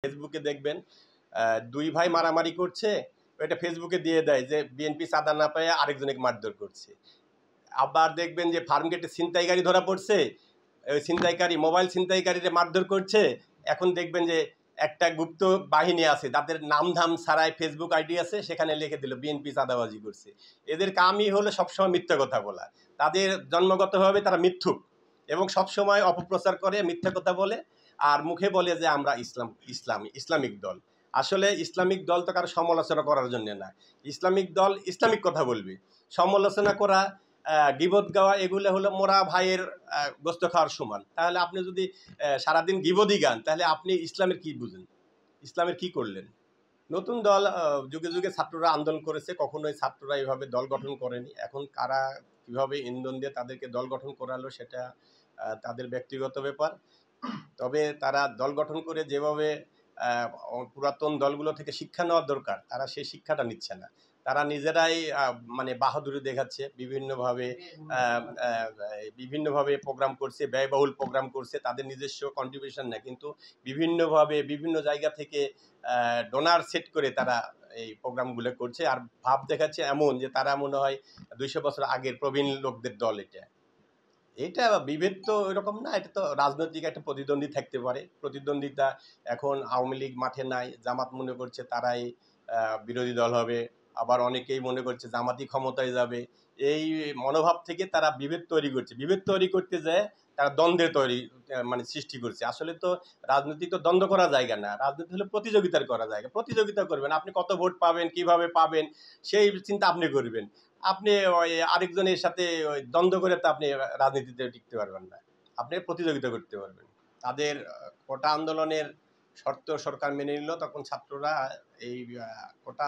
ফেসবুকে দেখবেন দুই ভাই মারামারি করছে, এটা ফেসবুকে দিয়ে দেয় যে বিএনপি চাঁদা না পেয়ে আরেকজনকে মারধর করছে। আবার দেখবেন যে ফার্মগেটে ছিনতাইকারী ধরা পড়ছে, ওই ছিনতাইকারী মোবাইল ছিনতাইকারীরা মারধর করছে। এখন দেখবেন যে একটা গুপ্ত বাহিনী আছে, তাদের নাম ধাম ছাড়াই ফেসবুক আইডি আছে, সেখানে লিখে দিল বিএনপি চাঁদাবাজি করছে। এদের কামই হলো সবসময় মিথ্যা কথা বলা। তাদের জন্মগতভাবে তারা মিথ্যুক এবং সবসময় অপপ্রচার করে, মিথ্যা কথা বলে, আর মুখে বলে যে আমরা ইসলামিক দল। আসলে ইসলামিক দল তো কারো সমালোচনা করার জন্য না। ইসলামিক দল ইসলামিক কথা বলবে। সমালোচনা করা, গিবত গাওয়া, এগুলো হলো মোরা ভাইয়ের গোস্ত খাওয়ার সমান। তাহলে আপনি যদি সারাদিন গিবতই গান, তাহলে আপনি ইসলামের কি বুঝেন, ইসলামের কি করলেন? নতুন দল যুগে যুগে ছাত্ররা আন্দোলন করেছে, কখনোই ছাত্ররা এইভাবে দল গঠন করেনি। এখন কারা কীভাবে ইন্ধন দিয়ে তাদেরকে দল গঠন করালো সেটা তাদের ব্যক্তিগত ব্যাপার। তবে তারা দল গঠন করে যেভাবে পুরাতন দলগুলো থেকে শিক্ষা নেওয়ার দরকার, তারা সেই শিক্ষাটা নিচ্ছে না। তারা নিজেরাই মানে বাহাদুরি দেখাচ্ছে, বিভিন্নভাবে প্রোগ্রাম করছে, ব্যয়বহুল প্রোগ্রাম করছে, তাদের নিজস্ব কন্ট্রিবিউশন নেই, কিন্তু বিভিন্নভাবে বিভিন্ন জায়গা থেকে ডোনার সেট করে তারা এই প্রোগ্রামগুলো করছে। আর ভাব দেখাচ্ছে এমন যে তারা মনে হয় 200 বছর আগের প্রবীণ লোকদের দল। এটা বিভেদ তো এরকম না, এটা তো রাজনৈতিক একটা প্রতিদ্বন্দ্বী থাকতে পারে। প্রতিদ্বন্দ্বিতা এখন আওয়ামী লীগ মাঠে নাই, জামাত মনে করছে তারাই বিরোধী দল হবে, আবার অনেকেই মনে করছে জামাতই ক্ষমতায় যাবে। এই মনোভাব থেকে তারা বিভেদ তৈরি করছে। বিভেদ তৈরি করতে যায় তারা দ্বন্দ্বের মানে সৃষ্টি করছে। আসলে তো রাজনীতি তো দ্বন্দ্ব করা জায়গা না, রাজনীতি হলো প্রতিযোগিতার করা জায়গা। প্রতিযোগিতা করবেন, আপনি কত ভোট পাবেন, কিভাবে পাবেন, সেই চিন্তা আপনি করবেন। আপনি ওই আরেকজনের সাথে ওই দ্বন্দ্ব করে তো আপনি রাজনীতিতে টিকতে পারবেন না, আপনি প্রতিযোগিতা করতে পারবেন। তাদের কোটা আন্দোলনের শর্ত সরকার মেনে নিল, তখন ছাত্ররা এই কোটা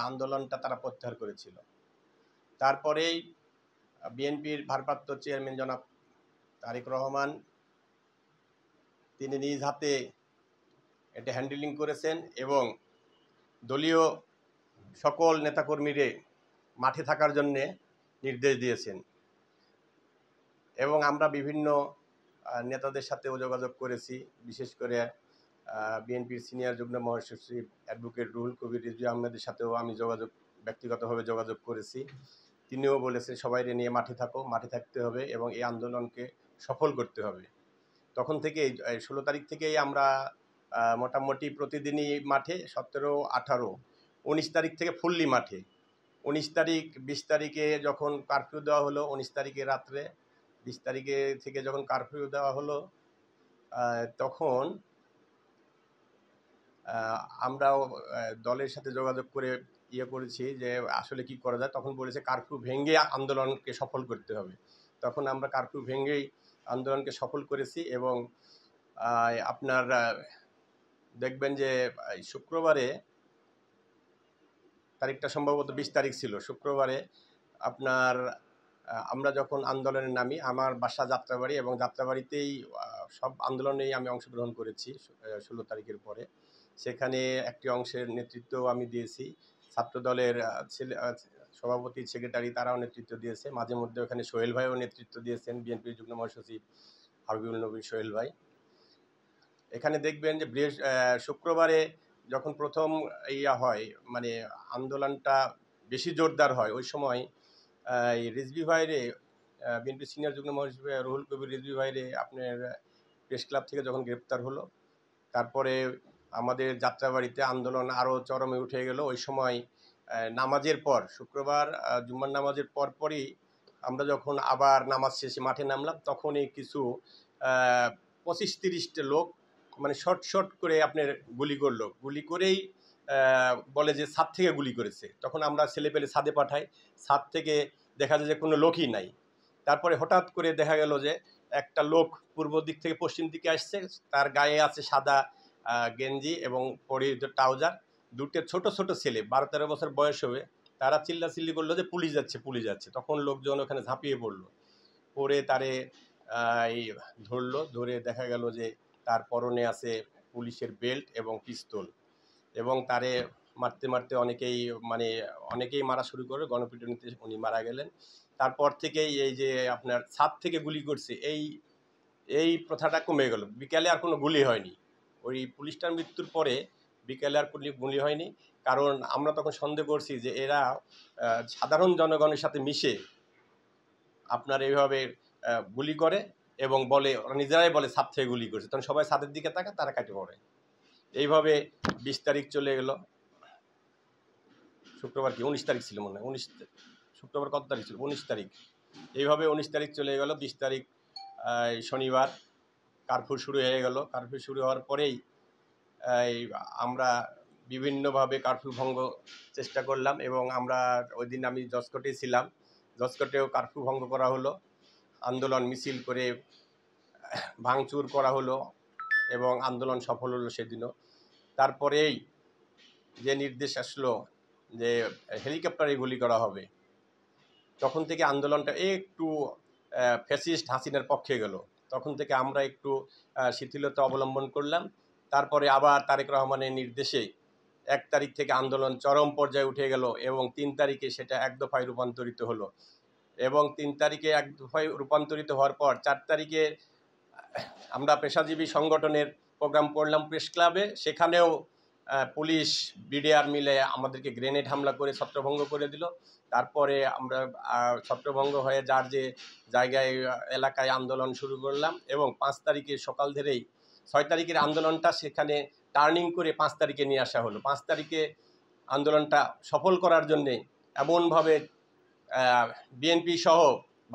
আন্দোলনটা তারা প্রত্যাহার করেছিল। তারপরেই বিএনপির ভারপ্রাপ্ত চেয়ারম্যান জনাব তারেক রহমান তিনি নিজ হাতে এটা হ্যান্ডেলিং করেছেন এবং দলীয় সকল নেতাকর্মীরে মাঠে থাকার জন্যে নির্দেশ দিয়েছেন। এবং আমরা বিভিন্ন নেতাদের সাথেও যোগাযোগ করেছি, বিশেষ করে বিএনপির সিনিয়র যুগ্ম মহাসচিব অ্যাডভোকেট রুহুল কবির রিজভী আহমেদের সাথেও আমি ব্যক্তিগতভাবে যোগাযোগ করেছি। তিনিও বলেছে সবাইকে নিয়ে মাঠে থাকো, মাঠে থাকতে হবে এবং এই আন্দোলনকে সফল করতে হবে। তখন থেকেই 16 তারিখ থেকেই আমরা মোটামুটি প্রতিদিনই মাঠে, 17, 18, 19 তারিখ থেকে ফুললি মাঠে। 19 তারিখ 20 তারিখে যখন কারফিউ দেওয়া হলো, 19 তারিখে রাত্রে, 20 তারিখে থেকে যখন কারফিউ দেওয়া হলো, তখন আমরাও দলের সাথে যোগাযোগ করে করেছি যে আসলে কি করা যায়। তখন বলেছে কারফিউ ভেঙে আন্দোলনকে সফল করতে হবে। তখন আমরা কারফিউ ভেঙেই আন্দোলনকে সফল করেছি। এবং আপনার দেখবেন যে শুক্রবারে, তারিখটা সম্ভবত 20 তারিখ ছিল, শুক্রবারে আপনার আমরা যখন আন্দোলনে নামি, আমার বাসা যাত্রাবাড়ি, এবং যাত্রাবাড়িতেই সব আন্দোলনেই আমি অংশগ্রহণ করেছি 16 তারিখের পরে। সেখানে একটি অংশের নেতৃত্ব আমি দিয়েছি, ছাত্রদলের সভাপতি, সেক্রেটারি তারাও নেতৃত্ব দিয়েছে। মাঝে মধ্যে ওখানে সোহেল ভাইও নেতৃত্ব দিয়েছেন, বিএনপির যুগ্ম মহাসচিব হাবিবুল নবী সোহেল ভাই। এখানে দেখবেন যে শুক্রবারে যখন প্রথম হয়, মানে আন্দোলনটা বেশি জোরদার হয়, ওই সময় এই রিজভী ভাইরে, বিএনপি সিনিয়র যুগ্ম মহাসচিব রুহুল কবির রিজভী ভাইরে আপনার প্রেস ক্লাব থেকে যখন গ্রেপ্তার হলো, তারপরে আমাদের যাত্রাবাড়িতে আন্দোলন আরও চরমে উঠে গেল। ওই সময় নামাজের পর, শুক্রবার জুম্মার নামাজের পরপরই আমরা যখন আবার নামাজ শেষে মাঠে নামলাম, তখনই কিছু 25-30টা লোক মানে শর্ট করে আপনার গুলি করেই বলে যে ছাদ থেকে গুলি করেছে। তখন আমরা ছেলেপেলে ছাদে পাঠাই, ছাদ থেকে দেখা যায় যে কোনো লোকই নাই। তারপরে হঠাৎ করে দেখা গেল যে একটা লোক পূর্ব দিক থেকে পশ্চিম দিকে আসছে, তার গায়ে আছে সাদা গেঞ্জি এবং পরিহিত ট্রাউজার। দুটো ছোট ছেলে, 12-13 বছর বয়স হবে, তারা চিল্লাচিল্লি করলো যে পুলিশ যাচ্ছে। তখন লোকজন ওখানে ঝাঁপিয়ে পড়ে তারে ধরে দেখা গেল যে তার পরনে আছে পুলিশের বেল্ট এবং পিস্তল, এবং তারে মারতে অনেকেই মারা শুরু করে, গণপিটুনিতে উনি মারা গেলেন। তারপর থেকেই এই যে আপনার ছাদ থেকে গুলি করছে, এই প্রথাটা কমে গেল। বিকালে আর কোনো গুলি হয়নি, ওই পুলিশটার মৃত্যুর পরে বিকেলে আর গুলি হয়নি, কারণ আমরা তখন সন্দেহ করছি যে এরা সাধারণ জনগণের সাথে মিশে আপনার এইভাবে গুলি করে এবং বলে, ওরা নিজেরাই বলে ছাদ থেকে গুলি করছে, তখন সবাই ছাদের দিকে তাকায়, তারা কাটে পড়ে। এইভাবে 20 তারিখ চলে গেল, শুক্রবার কি 19 তারিখ ছিল মনে হয়, শুক্রবার কত তারিখ ছিল, 19 তারিখ। এইভাবে 19 তারিখ চলে গেল। 20 তারিখ শনিবার কারফিউ শুরু হয়ে গেল। কারফিউ শুরু হওয়ার পরেই আমরা বিভিন্নভাবে কারফিউ ভঙ্গ চেষ্টা করলাম, এবং আমরা ওই দিন আমি জজকোর্টেই ছিলাম, জজকোর্টেও কারফিউ ভঙ্গ করা হলো, আন্দোলন মিছিল করে ভাঙচুর করা হলো এবং আন্দোলন সফল হলো সেদিনও। তারপরেই যে নির্দেশ আসলো যে হেলিকপ্টারে গুলি করা হবে, তখন থেকে আন্দোলনটা একটু ফ্যাসিস্ট হাসিনার পক্ষে গেল। তখন থেকে আমরা একটু শিথিলতা অবলম্বন করলাম। তারপরে আবার তারেক রহমানের নির্দেশে 1 তারিখ থেকে আন্দোলন চরম পর্যায়ে উঠে গেল এবং 3 তারিখে সেটা এক দফায় রূপান্তরিত হলো, এবং 3 তারিখে এক দফায় রূপান্তরিত হওয়ার পর 4 তারিখে আমরা পেশাজীবী সংগঠনের প্রোগ্রাম করলাম প্রেস ক্লাবে। সেখানেও পুলিশ বিডিআর মিলে আমাদেরকে গ্রেনেড হামলা করে ছত্রভঙ্গ করে দিল। তারপরে আমরা ছত্রভঙ্গ হয়ে যার যে জায়গায় এলাকায় আন্দোলন শুরু করলাম, এবং 5 তারিখে সকাল ধরেই 6 তারিখের আন্দোলনটা সেখানে টার্নিং করে 5 তারিখে নিয়ে আসা হলো। 5 তারিখে আন্দোলনটা সফল করার জন্যে এমনভাবে বিএনপি সহ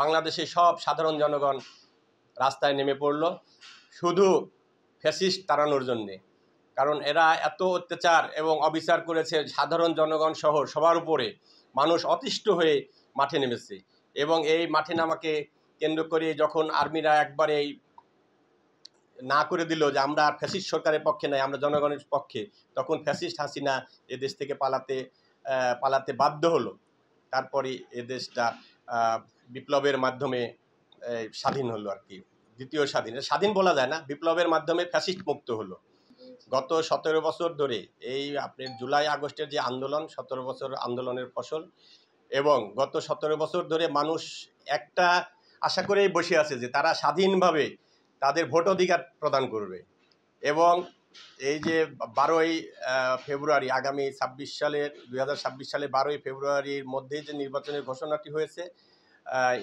বাংলাদেশের সব সাধারণ জনগণ রাস্তায় নেমে পড়ল শুধু ফ্যাসিস্ট তাড়ানোর জন্যে। কারণ এরা এত অত্যাচার এবং অবিচার করেছে সাধারণ জনগণ সহ সবার উপরে, মানুষ অতিষ্ঠ হয়ে মাঠে নেমেছে। এবং এই মাঠে নামাকে কেন্দ্র করে যখন আর্মিরা একবারে না করে দিল যে আমরা ফ্যাসিস্ট সরকারের পক্ষে নাই, আমরা জনগণের পক্ষে, তখন ফ্যাসিস্ট হাসিনা এদেশ থেকে পালাতে বাধ্য হলো। তারপরে এদেশটা বিপ্লবের মাধ্যমে স্বাধীন হলো আর কি, দ্বিতীয় স্বাধীন বলা যায় না, বিপ্লবের মাধ্যমে ফ্যাসিস্ট মুক্ত হলো। গত 17 বছর ধরে এই আপনার জুলাই আগস্টের যে আন্দোলন, 17 বছর আন্দোলনের ফসল, এবং গত 17 বছর ধরে মানুষ একটা আশা করেই বসে আছে যে তারা স্বাধীনভাবে তাদের ভোট অধিকার প্রদান করবে। এবং এই যে 12ই ফেব্রুয়ারি আগামী 2026 সালে 12ই ফেব্রুয়ারির মধ্যে যে নির্বাচনের ঘোষণাটি হয়েছে,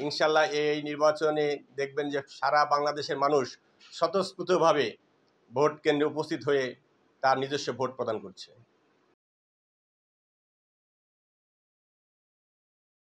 ইনশাল্লাহ এই নির্বাচনে দেখবেন যে সারা বাংলাদেশের মানুষ স্বতঃস্ফূর্তভাবে ভোট কেন্দ্রে উপস্থিত হয়ে তার নিজস্ব ভোট প্রদান করছে।